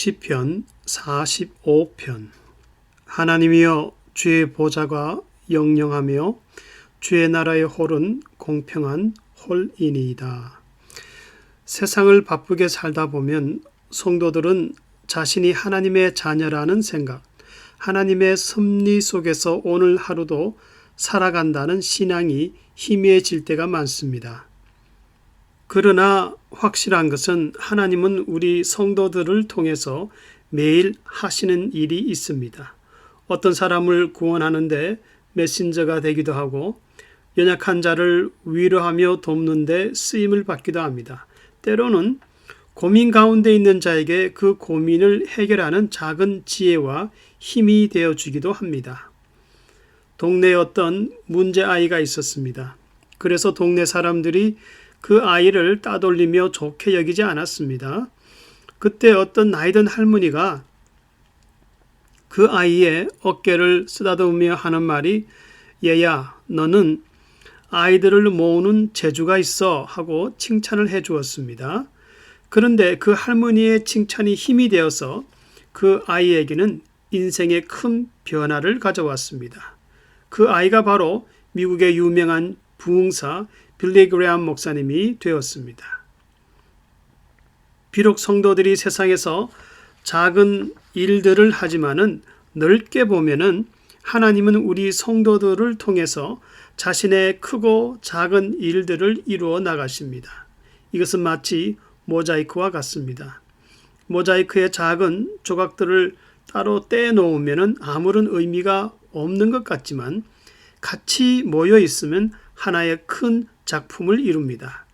시편 45편. 하나님이여, 주의 보좌가 영영하며 주의 나라의 홀은 공평한 홀이니이다. 세상을 바쁘게 살다 보면 성도들은 자신이 하나님의 자녀라는 생각, 하나님의 섭리 속에서 오늘 하루도 살아간다는 신앙이 희미해질 때가 많습니다. 그러나 확실한 것은 하나님은 우리 성도들을 통해서 매일 하시는 일이 있습니다. 어떤 사람을 구원하는데 메신저가 되기도 하고, 연약한 자를 위로하며 돕는 데 쓰임을 받기도 합니다. 때로는 고민 가운데 있는 자에게 그 고민을 해결하는 작은 지혜와 힘이 되어주기도 합니다. 동네에 어떤 문제아이가 있었습니다. 그래서 동네 사람들이 그 아이를 따돌리며 좋게 여기지 않았습니다. 그때 어떤 나이든 할머니가 그 아이의 어깨를 쓰다듬으며 하는 말이, 얘야, 너는 아이들을 모으는 재주가 있어 하고 칭찬을 해 주었습니다. 그런데 그 할머니의 칭찬이 힘이 되어서 그 아이에게는 인생의 큰 변화를 가져왔습니다. 그 아이가 바로 미국의 유명한 부흥사 빌리 그레엄 목사님이 되었습니다. 비록 성도들이 세상에서 작은 일들을 하지만은 넓게 보면은 하나님은 우리 성도들을 통해서 자신의 크고 작은 일들을 이루어 나가십니다. 이것은 마치 모자이크와 같습니다. 모자이크의 작은 조각들을 따로 떼놓으면은 아무런 의미가 없는 것 같지만 같이 모여 있으면 하나의 큰 작품을 이룹니다.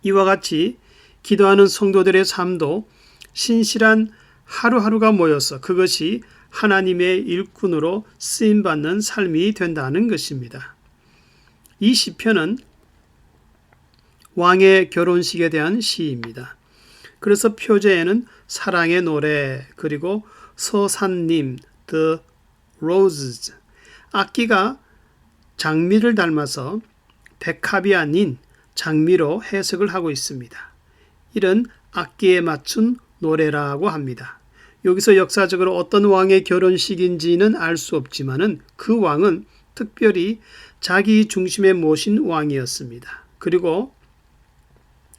이와 같이 기도하는 성도들의 삶도 신실한 하루하루가 모여서 그것이 하나님의 일꾼으로 쓰임받는 삶이 된다는 것입니다. 이 시편은 왕의 결혼식에 대한 시입니다. 그래서 표제에는 사랑의 노래, 그리고 서산님, The Roses, 악기가 장미를 닮아서 백합이 아닌 장미로 해석을 하고 있습니다. 이런 악기에 맞춘 노래라고 합니다. 여기서 역사적으로 어떤 왕의 결혼식인지는 알 수 없지만은 그 왕은 특별히 자기 중심에 모신 왕이었습니다. 그리고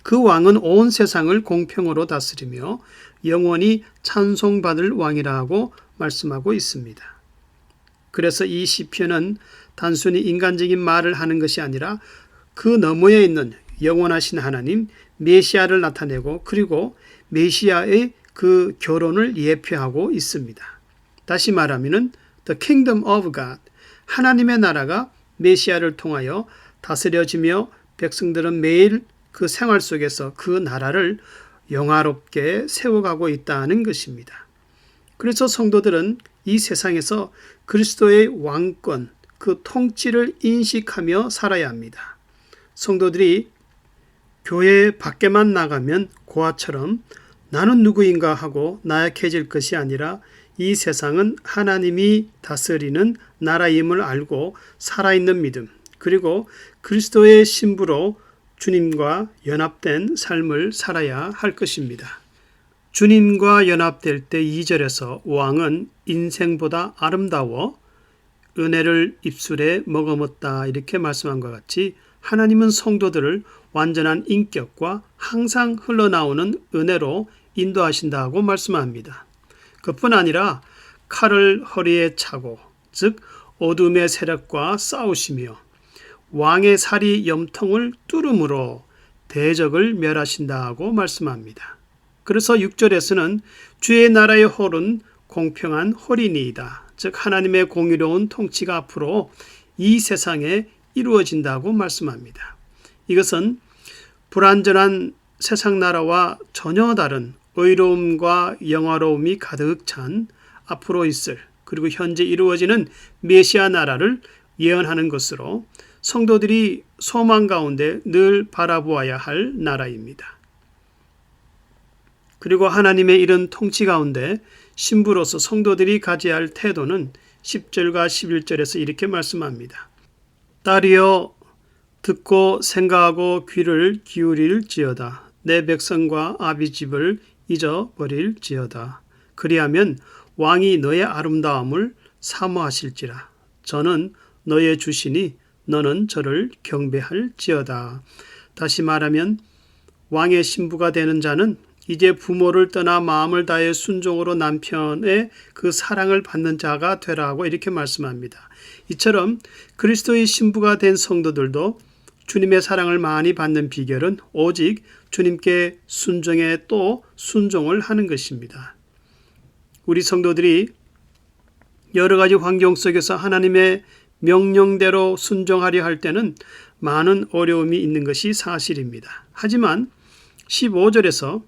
그 왕은 온 세상을 공평으로 다스리며 영원히 찬송받을 왕이라고 말씀하고 있습니다. 그래서 이 시편은 단순히 인간적인 말을 하는 것이 아니라 그 너머에 있는 영원하신 하나님 메시아를 나타내고, 그리고 메시아의 그 결혼을 예표하고 있습니다. 다시 말하면은 The Kingdom of God, 하나님의 나라가 메시아를 통하여 다스려지며 백성들은 매일 그 생활 속에서 그 나라를 영화롭게 세워가고 있다는 것입니다. 그래서 성도들은 이 세상에서 그리스도의 왕권, 그 통치를 인식하며 살아야 합니다. 성도들이 교회 밖에만 나가면 고아처럼 나는 누구인가 하고 나약해질 것이 아니라 이 세상은 하나님이 다스리는 나라임을 알고 살아있는 믿음, 그리고 그리스도의 신부로 주님과 연합된 삶을 살아야 할 것입니다. 주님과 연합될 때 2절에서 왕은 인생보다 아름다워 은혜를 입술에 머금었다 이렇게 말씀한 것 같이 하나님은 성도들을 완전한 인격과 항상 흘러나오는 은혜로 인도하신다고 말씀합니다. 그뿐 아니라 칼을 허리에 차고, 즉 어둠의 세력과 싸우시며 왕의 살이 염통을 뚫음으로 대적을 멸하신다고 말씀합니다. 그래서 6절에서는 주의 나라의 홀은 공평한 홀이니이다. 즉 하나님의 공의로운 통치가 앞으로 이 세상에 이루어진다고 말씀합니다. 이것은 불완전한 세상 나라와 전혀 다른 의로움과 영화로움이 가득 찬 앞으로 있을, 그리고 현재 이루어지는 메시아 나라를 예언하는 것으로 성도들이 소망 가운데 늘 바라보아야 할 나라입니다. 그리고 하나님의 이런 통치 가운데 신부로서 성도들이 가져야 할 태도는 10절과 11절에서 이렇게 말씀합니다. 딸이여, 듣고 생각하고 귀를 기울일지어다. 내 백성과 아비 집을 잊어버릴지어다. 그리하면 왕이 너의 아름다움을 사모하실지라. 저는 너의 주시니 너는 저를 경배할지어다. 다시 말하면 왕의 신부가 되는 자는 이제 부모를 떠나 마음을 다해 순종으로 남편의 그 사랑을 받는 자가 되라고 이렇게 말씀합니다. 이처럼 그리스도의 신부가 된 성도들도 주님의 사랑을 많이 받는 비결은 오직 주님께 순종에 또 순종을 하는 것입니다. 우리 성도들이 여러 가지 환경 속에서 하나님의 명령대로 순종하려 할 때는 많은 어려움이 있는 것이 사실입니다. 하지만 15절에서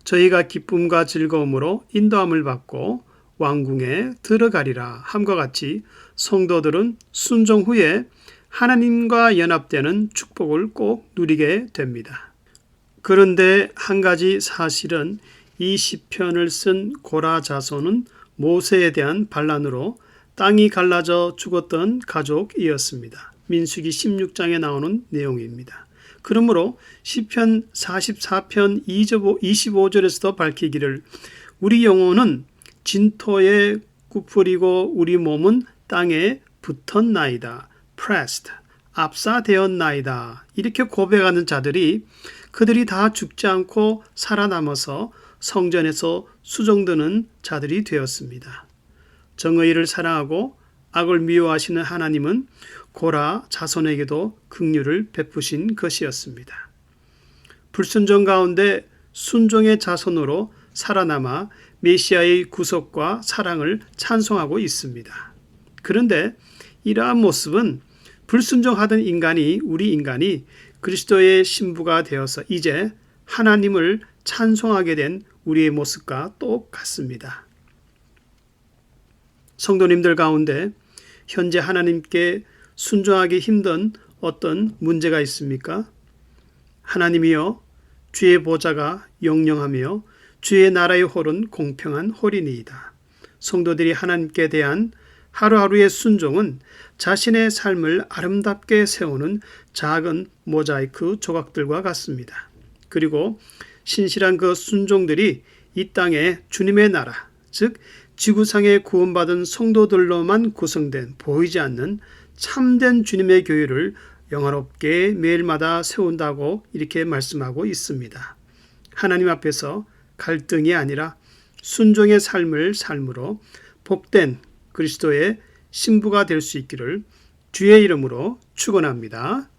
저희가 기쁨과 즐거움으로 인도함을 받고 왕궁에 들어가리라 함과 같이 성도들은 순종 후에 하나님과 연합되는 축복을 꼭 누리게 됩니다. 그런데 한 가지 사실은 이 시편을 쓴 고라 자손은 모세에 대한 반란으로 땅이 갈라져 죽었던 가족이었습니다. 민수기 16장에 나오는 내용입니다. 그러므로 시편 44편 25절에서도 밝히기를 우리 영혼은 진토에 굽으리고 우리 몸은 땅에 붙었나이다. pressed, 압사되었나이다. 이렇게 고백하는 자들이 그들이 다 죽지 않고 살아남아서 성전에서 수종드는 자들이 되었습니다. 정의를 사랑하고 악을 미워하시는 하나님은 고라 자손에게도 긍휼을 베푸신 것이었습니다. 불순종 가운데 순종의 자손으로 살아남아 메시아의 구속과 사랑을 찬송하고 있습니다. 그런데 이러한 모습은 불순종하던 우리 인간이 그리스도의 신부가 되어서 이제 하나님을 찬송하게 된 우리의 모습과 똑같습니다. 성도님들 가운데 현재 하나님께 순종하기 힘든 어떤 문제가 있습니까? 하나님이여 주의 보좌가 영영하며 주의 나라의 홀은 공평한 홀이니이다. 성도들이 하나님께 대한 하루하루의 순종은 자신의 삶을 아름답게 세우는 작은 모자이크 조각들과 같습니다. 그리고 신실한 그 순종들이 이 땅에 주님의 나라, 즉 지구상에 구원받은 성도들로만 구성된 보이지 않는 참된 주님의 교회를 영화롭게 매일마다 세운다고 이렇게 말씀하고 있습니다. 하나님 앞에서 갈등이 아니라 순종의 삶을 삶으로 복된 그리스도의 신부가 될 수 있기를 주의 이름으로 축원합니다.